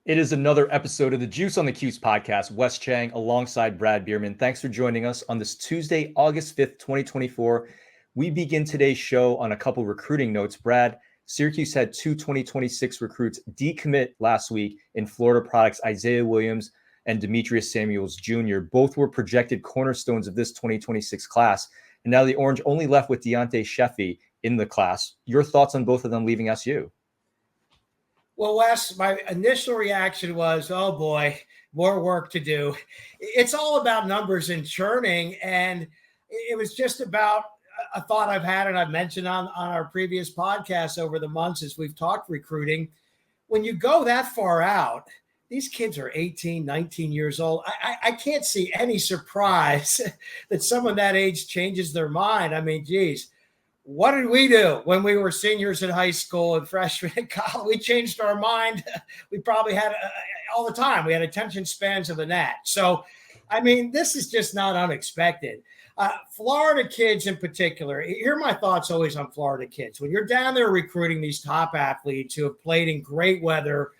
It is another episode of the Juice on the Cuse Podcast. Wes Cheng alongside Brad Bierman. Thanks for joining us on this Tuesday, August 5th, 2024. We begin today's show on a couple recruiting notes. Brad, Syracuse had two 2026 recruits decommit last week in Florida products, Isaiah Williams and Demetrius Samuels Jr. Both were projected cornerstones of this 2026 class. And now the Orange only left with Deontay Sheffy in the class. Your thoughts on both of them leaving SU? Well, Wes, my initial reaction was, oh boy, more work to do. It's all about numbers and churning. And it was just about a thought I've had, and I've mentioned on our previous podcasts over the months as we've talked recruiting. When you go that far out, these kids are 18, 19 years old. I can't see any surprise that someone that age changes their mind. I mean, geez. What did we do when we were seniors in high school and freshmen in college? We changed our mind. We probably had all the time. We had attention spans of a gnat. So, I mean, this is just not unexpected. Florida kids in particular, here are my thoughts always on Florida kids. When you're down there recruiting these top athletes who have played in great weather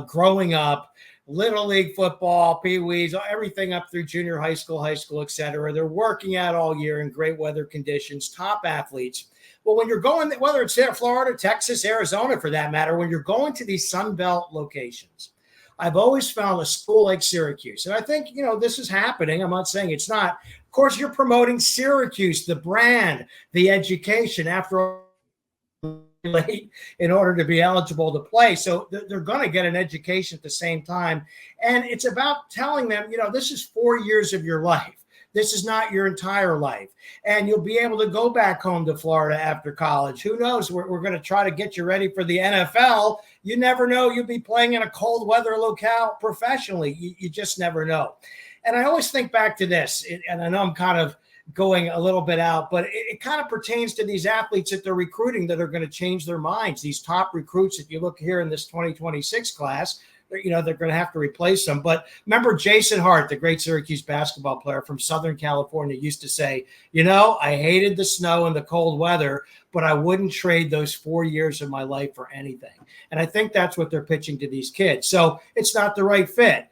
growing up, Little League football, Pee-wees, everything up through junior high school, et cetera. They're working out all year in great weather conditions, top athletes. Well, when you're going, whether it's Florida, Texas, Arizona, for that matter, when you're going to these Sun Belt locations, I've always found a school like Syracuse, and I think, this is happening. I'm not saying it's not. Of course, you're promoting Syracuse, the brand, the education, after all, late in order to be eligible to play. So they're going to get an education at the same time. And it's about telling them, this is 4 years of your life. This is not your entire life. And you'll be able to go back home to Florida after college. Who knows? We're going to try to get you ready for the NFL. You never know. You'll be playing in a cold weather locale professionally. You just never know. And I always think back to this, and I know I'm kind of going a little bit out, but it kind of pertains to these athletes that they're recruiting that are going to change their minds. These top recruits, if you look here in this 2026 class, they're going to have to replace them. But remember Jason Hart, the great Syracuse basketball player from Southern California, used to say, I hated the snow and the cold weather, but I wouldn't trade those 4 years of my life for anything. And I think that's what they're pitching to these kids. So it's not the right fit.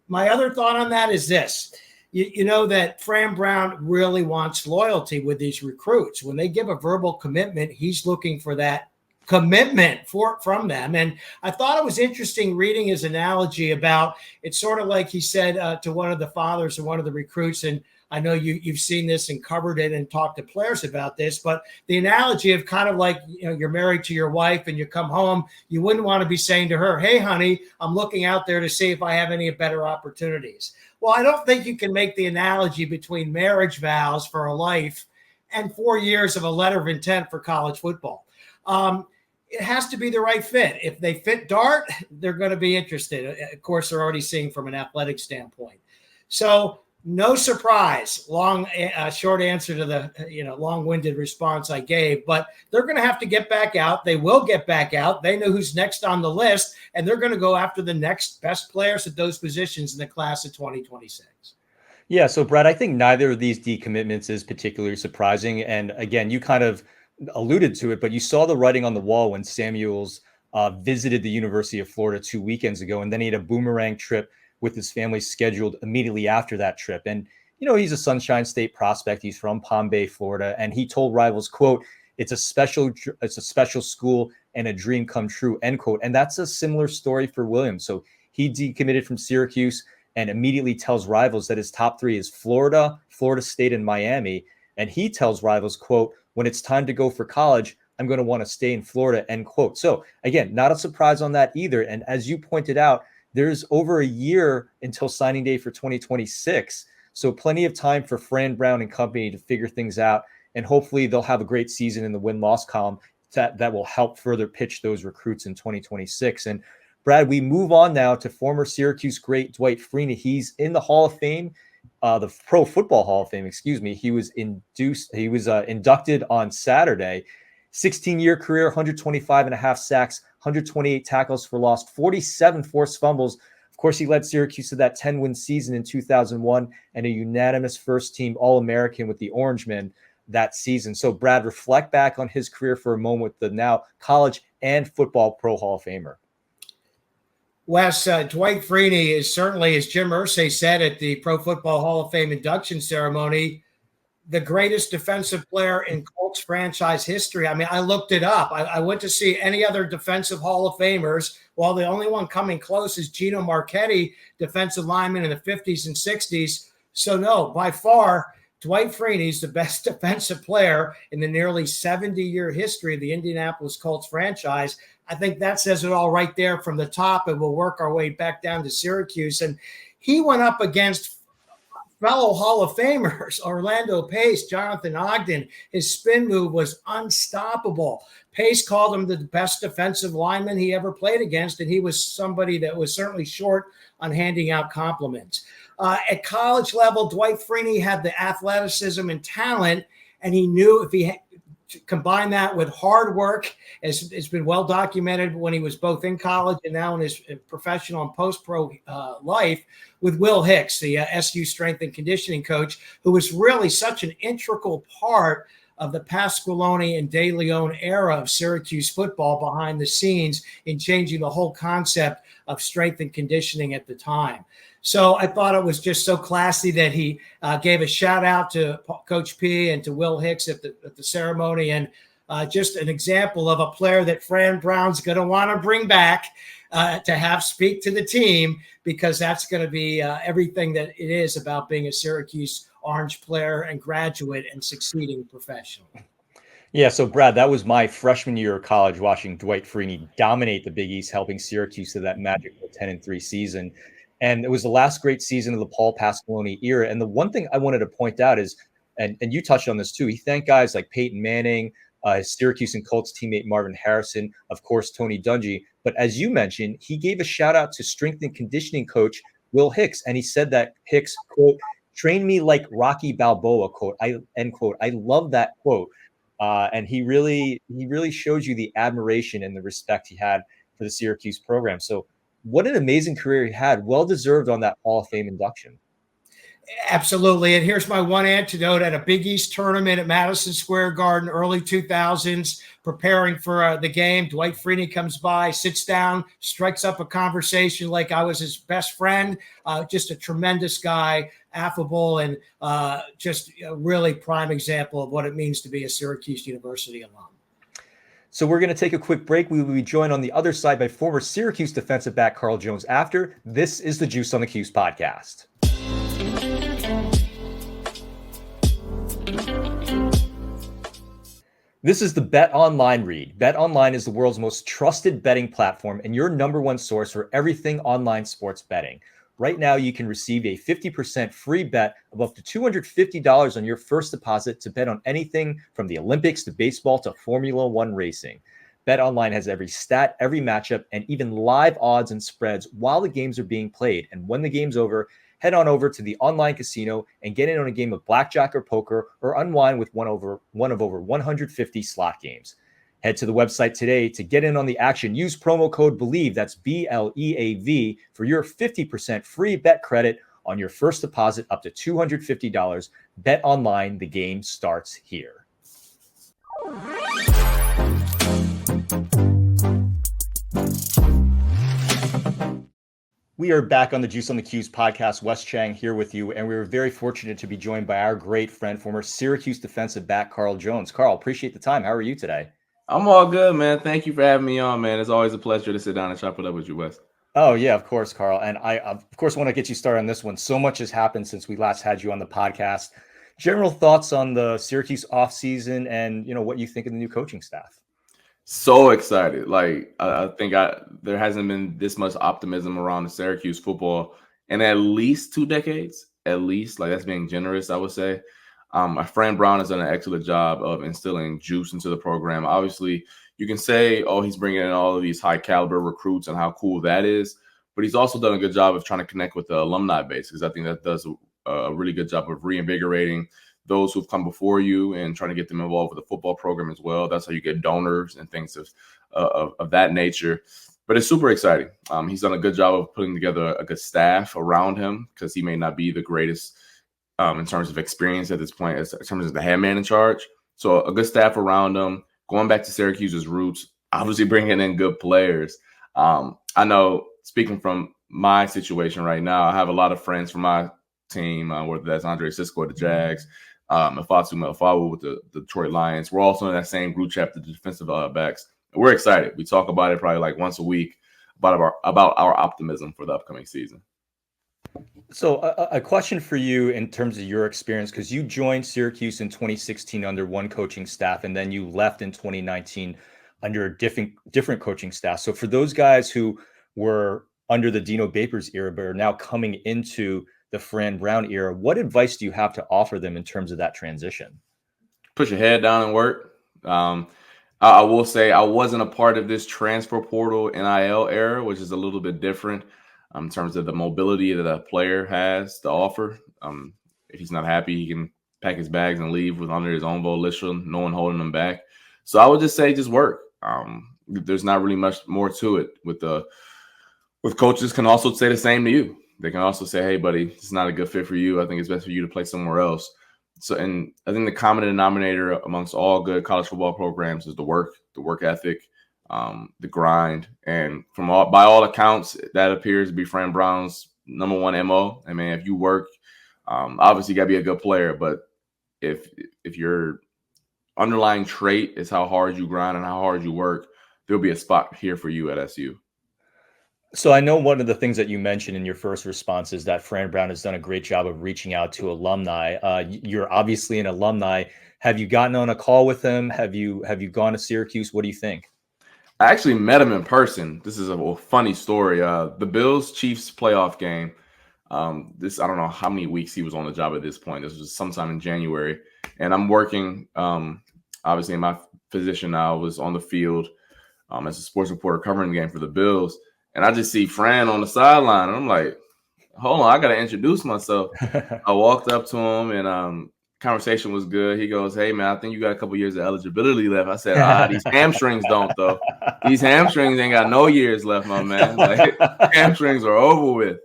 My other thought on that is this. You know that Fran Brown really wants loyalty with these recruits. When they give a verbal commitment, he's looking for that commitment from them. And I thought it was interesting reading his analogy about, it's sort of like he said to one of the fathers of one of the recruits, and I know you've seen this and covered it and talked to players about this, but the analogy of kind of like, you're married to your wife and you come home, you wouldn't want to be saying to her, hey, honey, I'm looking out there to see if I have any better opportunities. Well, I don't think you can make the analogy between marriage vows for a life and 4 years of a letter of intent for college football. It has to be the right fit. If they fit Dart, they're going to be interested. Of course, they're already seeing from an athletic standpoint. So no surprise, short answer to the long-winded response I gave, but they're going to have to get back out. They will get back out. They know who's next on the list, and they're going to go after the next best players at those positions in the class of 2026. Yeah, so Brad, I think neither of these decommitments is particularly surprising. And again, you kind of alluded to it, but you saw the writing on the wall when Samuels visited the University of Florida 2 weekends ago, and then he had a boomerang trip with his family scheduled immediately after that trip. And, he's a Sunshine State prospect. He's from Palm Bay, Florida. And he told Rivals, quote, it's a special school and a dream come true, end quote. And that's a similar story for Williams. So he decommitted from Syracuse and immediately tells Rivals that his top three is Florida, Florida State, and Miami. And he tells Rivals, quote, when it's time to go for college, I'm going to want to stay in Florida, end quote. So again, not a surprise on that either. And as you pointed out, there's over a year until signing day for 2026. So plenty of time for Fran Brown and company to figure things out. And hopefully they'll have a great season in the win-loss column that will help further pitch those recruits in 2026. And Brad, we move on now to former Syracuse great Dwight Freeney. He's in the Hall of Fame. The Pro Football Hall of Fame, excuse me. He was inducted on Saturday. 16-year career, 125 and a half sacks, 128 tackles for loss, 47 forced fumbles. Of course, he led Syracuse to that 10-win season in 2001 and a unanimous first-team All-American with the Orangemen that season. So, Brad, reflect back on his career for a moment with the now college and football Pro Hall of Famer. Wes, Dwight Freeney is certainly, as Jim Irsay said at the Pro Football Hall of Fame induction ceremony, the greatest defensive player in Colts franchise history. I mean, I looked it up. I went to see any other defensive Hall of Famers. Well, the only one coming close is Gino Marchetti, defensive lineman in the 50s and 60s. So, no, by far, Dwight Freeney's the best defensive player in the nearly 70-year history of the Indianapolis Colts franchise. I think that says it all right there from the top, and we'll work our way back down to Syracuse. And he went up against fellow Hall of Famers, Orlando Pace, Jonathan Ogden. His spin move was unstoppable. Pace called him the best defensive lineman he ever played against, and he was somebody that was certainly short on handing out compliments. At college level, Dwight Freeney had the athleticism and talent, and he knew if he combine that with hard work, as it's been well documented when he was both in college and now in his professional and post-pro life, with Will Hicks, the SU strength and conditioning coach, who was really such an integral part of the Pasqualoni and De Leon era of Syracuse football behind the scenes in changing the whole concept of strength and conditioning at the time. So I thought it was just so classy that he gave a shout out to Coach P and to Will Hicks at the ceremony, and just an example of a player that Fran Brown's going to want to bring back to have speak to the team, because that's going to be everything that it is about being a Syracuse Orange player and graduate and succeeding professional. Yeah, so Brad, that was my freshman year of college, watching Dwight Freeney dominate the Big East, helping Syracuse to that magical 10-3 season. And it was the last great season of the Paul Pasqualoni era. And the one thing I wanted to point out is, and you touched on this too, he thanked guys like Peyton Manning, his Syracuse and Colts teammate Marvin Harrison, of course, Tony Dungy. But as you mentioned, he gave a shout out to strength and conditioning coach Will Hicks. And he said that Hicks, quote, trained me like Rocky Balboa, quote, end quote. I love that quote. And he really shows you the admiration and the respect he had for the Syracuse program. So what an amazing career he had. Well-deserved on that Hall of Fame induction. Absolutely. And here's my one antidote. At a Big East tournament at Madison Square Garden, early 2000s, preparing for the game, Dwight Freeney comes by, sits down, strikes up a conversation like I was his best friend. Just a tremendous guy, affable, and just a really prime example of what it means to be a Syracuse University alum. So we're going to take a quick break. We will be joined on the other side by former Syracuse defensive back Carl Jones after. This is the Juice on the Cuse podcast. This is the Bet Online read. Bet Online is the world's most trusted betting platform and your number one source for everything online sports betting. Right now, you can receive a 50% free bet of up to $250 on your first deposit to bet on anything from the Olympics to baseball to Formula One racing. BetOnline has every stat, every matchup, and even live odds and spreads while the games are being played. And when the game's over, head on over to the online casino and get in on a game of blackjack or poker, or unwind with one of over 150 slot games. Head to the website today to get in on the action. Use promo code Bleav, that's BLEAV, for your 50% free bet credit on your first deposit up to $250. Bet online, the game starts here. We are back on the Juice on the Cuse podcast. Wes Cheng here with you, and we were very fortunate to be joined by our great friend, former Syracuse defensive back Carl Jones. Carl, appreciate the time. How are you today? I'm all good, man. Thank you for having me on, man. It's always a pleasure to sit down and chop it up with you, Wes. Oh, yeah, of course, Carl. And I, of course, want to get you started on this one. So much has happened since we last had you on the podcast. General thoughts on the Syracuse offseason and, what you think of the new coaching staff? So excited. Like, I think there hasn't been this much optimism around the Syracuse football in at least 2 decades. At least, like, that's being generous, I would say. Fran Brown has done an excellent job of instilling juice into the program. Obviously, you can say, oh, he's bringing in all of these high caliber recruits and how cool that is. But he's also done a good job of trying to connect with the alumni base, because I think that does a really good job of reinvigorating those who've come before you and trying to get them involved with the football program as well. That's how you get donors and things of that nature. But it's super exciting. He's done a good job of putting together a good staff around him, because he may not be the greatest in terms of experience at this point, in terms of the head man in charge. So a good staff around him, going back to Syracuse's roots, obviously bringing in good players. I know speaking from my situation right now, I have a lot of friends from my team, whether that's Andre Cisco at the Jags, Mafatu Melifawu with the Detroit Lions. We're also in that same group chat, the defensive backs. And we're excited. We talk about it probably like once a week about our optimism for the upcoming season. So a question for you in terms of your experience, because you joined Syracuse in 2016 under one coaching staff, and then you left in 2019 under a different coaching staff. So for those guys who were under the Dino Babers era, but are now coming into the Fran Brown era, what advice do you have to offer them in terms of that transition? Put your head down and work. I will say I wasn't a part of this transfer portal NIL era, which is a little bit different in terms of the mobility that a player has to offer. If he's not happy, he can pack his bags and leave with under his own volition, no one holding him back. So I would just say just work. There's not really much more to it. With coaches can also say the same to you. They can also say, hey, buddy, it's not a good fit for you. I think it's best for you to play somewhere else. So, and I think the common denominator amongst all good college football programs is the work ethic, the grind. And by all accounts, that appears to be Fran Brown's number one MO. I mean, if you work, obviously you got to be a good player. But if your underlying trait is how hard you grind and how hard you work, there'll be a spot here for you at SU. So I know one of the things that you mentioned in your first response is that Fran Brown has done a great job of reaching out to alumni. You're obviously an alumni. Have you gotten on a call with him? Have you gone to Syracuse? What do you think? I actually met him in person. This is a funny story. The Bills-Chiefs playoff game. I don't know how many weeks he was on the job at this point. This was sometime in January. And I'm working, obviously, in my position now. I was on the field as a sports reporter covering the game for the Bills. And I just see Fran on the sideline. And I'm like, hold on, I got to introduce myself. I walked up to him and conversation was good. He goes, hey, man, I think you got a couple years of eligibility left. I said, these hamstrings don't, though. These hamstrings ain't got no years left, my man. Like, hamstrings are over with.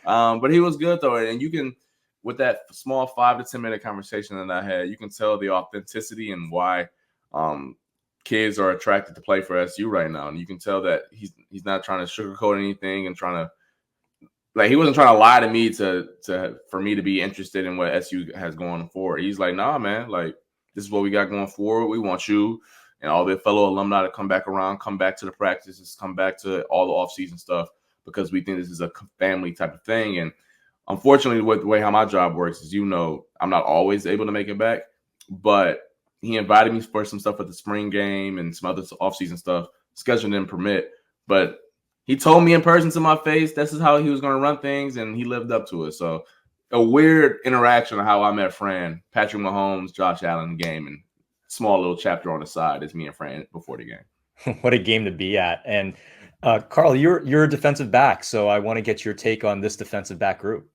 But he was good, though. And you can, with that small 5 to 10 minute conversation that I had, you can tell the authenticity and why kids are attracted to play for SU right now. And you can tell that he's not trying to sugarcoat anything and he wasn't trying to lie to me for me to be interested in what SU has going forward. He's like, nah, man, like this is what we got going forward. We want you and all the fellow alumni to come back around, come back to the practices, come back to all the off-season stuff because we think this is a family type of thing. And unfortunately, with the way how my job works is, I'm not always able to make it back, but he invited me for some stuff at the spring game and some other off-season stuff. Schedule didn't permit, but he told me in person to my face this is how he was going to run things, and he lived up to it. So a weird interaction of how I met Fran, Patrick Mahomes, Josh Allen game, and small little chapter on the side is me and Fran before the game. What a game to be at. And Carl, you're a defensive back, so I want to get your take on this defensive back group.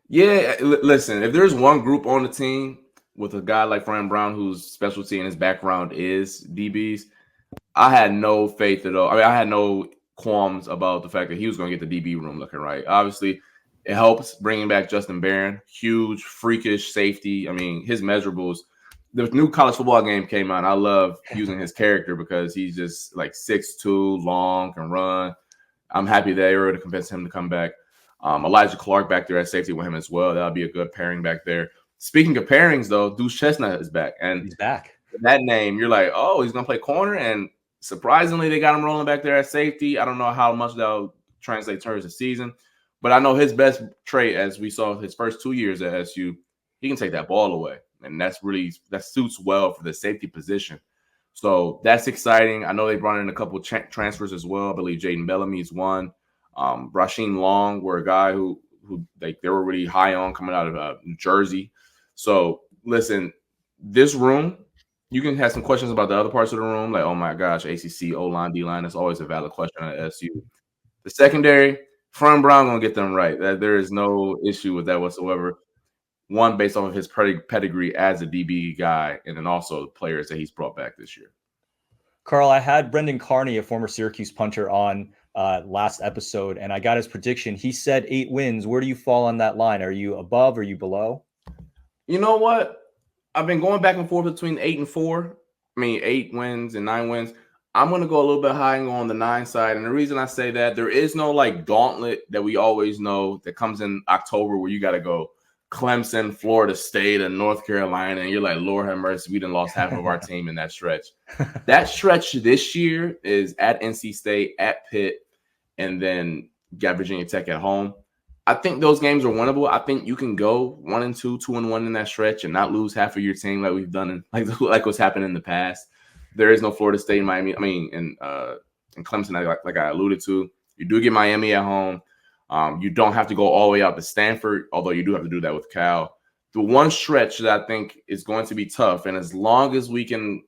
Yeah, listen, if there's one group on the team with a guy like Fran Brown, whose specialty and his background is DBs, I had no faith at all. I mean, I had no qualms about the fact that he was going to get the DB room looking right. Obviously, it helps bringing back Justin Barron, huge, freakish safety. I mean, his measurables. The new college football game came out. I love using his character because he's just like 6'2", long, can run. I'm happy they were able to convince him to come back. Elijah Clark back there at safety with him as well. That'll be a good pairing back there. Speaking of pairings, though, Deuce Chestnut is back. And he's back. That name, you're like, oh, he's going to play corner. And surprisingly, they got him rolling back there at safety. I don't know how much that'll translate towards the season. But I know his best trait, as we saw his first 2 years at SU, he can take that ball away. And that suits well for the safety position. So that's exciting. I know they brought in a couple transfers as well. I believe Jaden Bellamy's one. Rasheem Long were a guy who they were really high on coming out of New Jersey. So, listen, this room, you can have some questions about the other parts of the room, like, oh, my gosh, ACC, O-line, D-line. That's always a valid question at SU. The secondary, Fran Brown going to get them right. There is no issue with that whatsoever. One, based off of his pedigree as a DB guy, and then also the players that he's brought back this year. Carl, I had Brendan Carney, a former Syracuse punter, on last episode, and I got his prediction. He said 8 wins. Where do you fall on that line? Are you above? Or are you below? You know what? I've been going back and forth between 8 and 4. I mean, 8 wins and 9 wins. I'm going to go a little bit high and go on the 9 side. And the reason I say that, there is no like gauntlet that we always know that comes in October where you got to go Clemson, Florida State, and North Carolina. And you're like, Lord have mercy, we done lost half of our team in that stretch. That stretch this year is at NC State, at Pitt, and then got Virginia Tech at home. I think those games are winnable. I think you can go 1-2, 2-1 in that stretch and not lose half of your team like we've done like what's happened in the past. There is no Florida State, Miami. And Clemson, like I alluded to. You do get Miami at home. You don't have to go all the way out to Stanford, although you do have to do that with Cal. The one stretch that I think is going to be tough, and as long as we can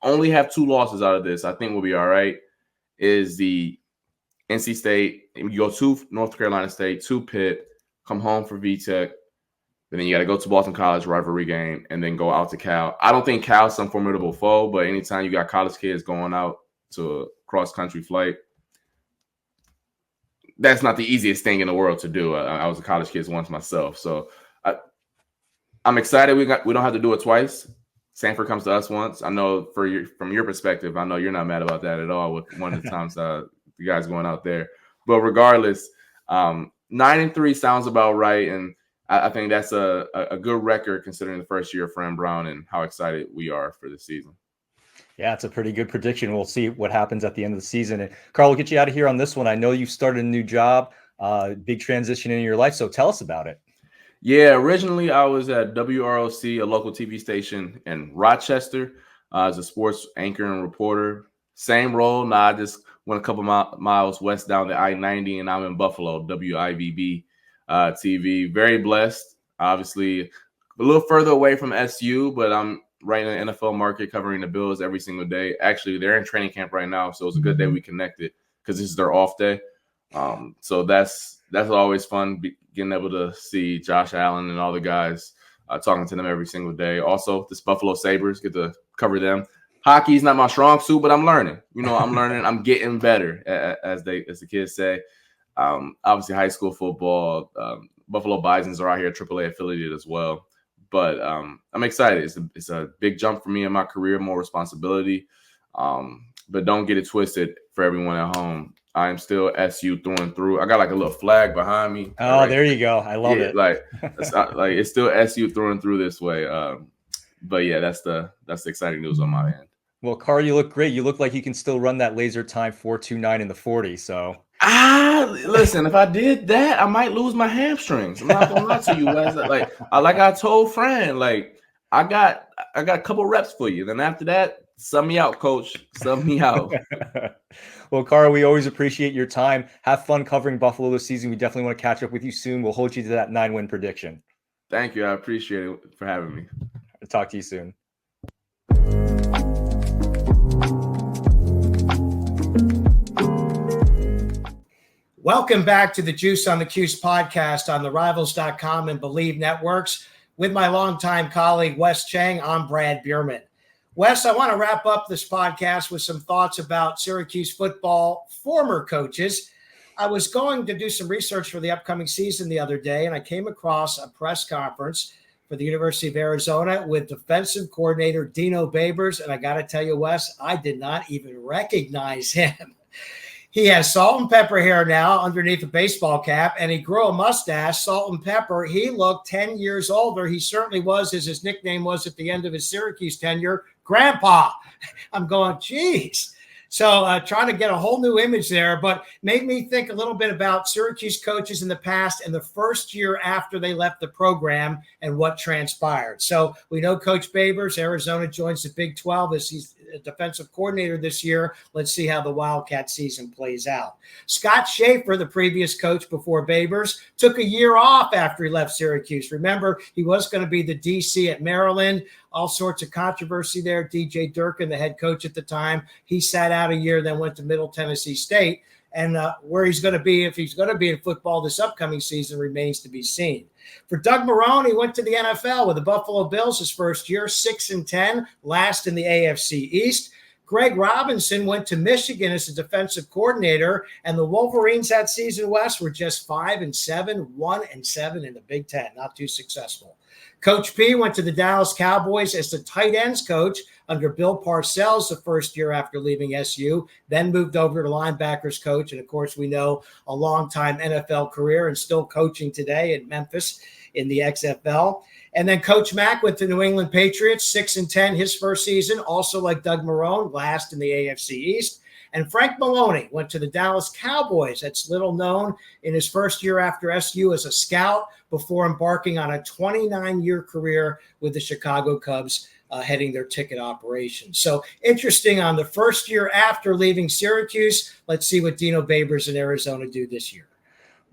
only have 2 losses out of this, I think we'll be all right, is the NC State. You go to North Carolina State, to Pitt, come home for VTech. And then you got to go to Boston College, rivalry game, and then go out to Cal. I don't think Cal's some formidable foe, but anytime you got college kids going out to a cross-country flight, that's not the easiest thing in the world to do. I was a college kid once myself. So I'm excited we don't have to do it twice. Stanford comes to us once. I know from your perspective, I know you're not mad about that at all with one of the times you guys going out there. But regardless, 9-3 sounds about right, and I think that's a good record considering the first year of Fran Brown and how excited we are for this season. Yeah, it's a pretty good prediction. We'll see what happens at the end of the season. And Carl, we'll get you out of here on this one. I know you started a new job, big transition in your life. So tell us about it. Yeah, originally I was at WROC, a local TV station in Rochester, as a sports anchor and reporter. Same role. Now I just went a couple miles west down the I-90, and I'm in Buffalo, WIVB TV. Very blessed. Obviously, a little further away from SU, but I'm right in the NFL market covering the Bills every single day. Actually, they're in training camp right now, so it's a good day we connected because this is their off day. So that's always fun, getting able to see Josh Allen and all the guys, talking to them every single day. Also, this Buffalo Sabres, get to cover them. Hockey's not my strong suit, but I'm learning. I'm learning. I'm getting better, as the kids say. Obviously, high school football, Buffalo Bisons are out here, AAA affiliated as well. But I'm excited. It's a big jump for me in my career, more responsibility. But don't get it twisted for everyone at home. I am still SU through and through. I got like a little flag behind me. Oh, right there you go. I love it. It's still SU through and through this way. But yeah, that's the exciting news on my end. Well, Carl, you look great. You look like you can still run that laser time 4.29 in the 40. So listen, if I did that, I might lose my hamstrings. I'm not gonna lie to you, Wes. Like I told Fran, I got a couple reps for you. Then after that, sub me out, coach. Sub me out. Well, Carl, we always appreciate your time. Have fun covering Buffalo this season. We definitely want to catch up with you soon. We'll hold you to that 9-win prediction. Thank you. I appreciate it for having me. I'll talk to you soon. Welcome back to the Juice on the Cuse podcast on the Rivals.com and Bleav networks with my longtime colleague, Wes Cheng. I'm Brad Bierman. Wes, I want to wrap up this podcast with some thoughts about Syracuse football former coaches. I was going to do some research for the upcoming season the other day, and I came across a press conference for the University of Arizona with defensive coordinator Dino Babers. And I got to tell you, Wes, I did not even recognize him. He has salt and pepper hair now underneath a baseball cap, and he grew a mustache, salt and pepper. He looked 10 years older. He certainly was, as his nickname was at the end of his Syracuse tenure, Grandpa. I'm going, geez. So trying to get a whole new image there, but made me think a little bit about Syracuse coaches in the past and the first year after they left the program and what transpired. So we know Coach Babers, Arizona joins the Big 12 as he's a defensive coordinator this year. Let's see how the Wildcat season plays out. Scott Schaefer, the previous coach before Babers, took a year off after he left Syracuse. Remember, he was going to be the DC at Maryland. All sorts of controversy there. DJ Durkin, the head coach at the time, he sat out a year, then went to Middle Tennessee State. And where he's going to be, if he's going to be in football this upcoming season, remains to be seen. For Doug Marrone, he went to the NFL with the Buffalo Bills his first year, 6-10, last in the AFC East. Greg Robinson went to Michigan as a defensive coordinator, and the Wolverines that season, Wes, were just 5-7, 1-7 in the Big Ten. Not too successful. Coach P went to the Dallas Cowboys as the tight ends coach under Bill Parcells the first year after leaving SU, then moved over to linebackers coach. And, of course, we know a long-time NFL career and still coaching today in Memphis in the XFL. And then Coach Mack went to New England Patriots, 6-10 his first season, also like Doug Marrone, last in the AFC East. And Frank Maloney went to the Dallas Cowboys. That's little known in his first year after SU as a scout before embarking on a 29-year career with the Chicago Cubs, heading their ticket operation. So interesting on the first year after leaving Syracuse. Let's see what Dino Babers in Arizona do this year.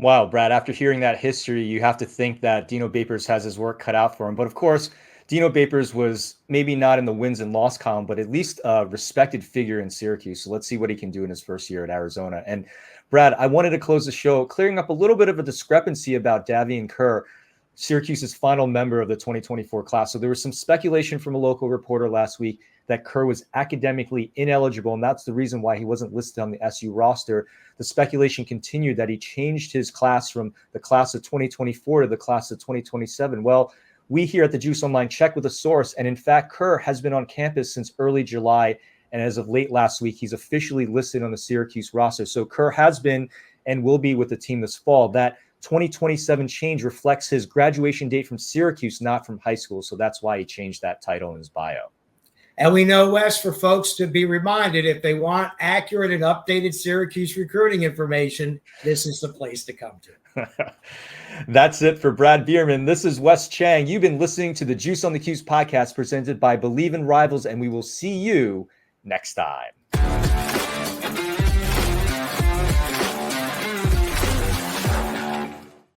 Wow, Brad, after hearing that history, you have to think that Dino Babers has his work cut out for him. But of course, Dino Babers was maybe not in the wins and loss column, but at least a respected figure in Syracuse. So let's see what he can do in his first year at Arizona. And Brad, I wanted to close the show clearing up a little bit of a discrepancy about Davian Kerr, Syracuse's final member of the 2024 class. So there was some speculation from a local reporter last week that Kerr was academically ineligible, and that's the reason why he wasn't listed on the SU roster. The speculation continued that he changed his class from the class of 2024 to the class of 2027. Well, we here at the Juice Online checked with a source, and in fact, Kerr has been on campus since early July, and as of late last week, he's officially listed on the Syracuse roster. So Kerr has been and will be with the team this fall. That 2027 change reflects his graduation date from Syracuse, not from high school. So that's why he changed that title in his bio. And we know, Wes, for folks to be reminded, if they want accurate and updated Syracuse recruiting information, this is the place to come to. That's it for Brad Bierman. This is Wes Cheng. You've been listening to the Juice on the Cuse podcast presented by Bleav and Rivals, and we will see you next time.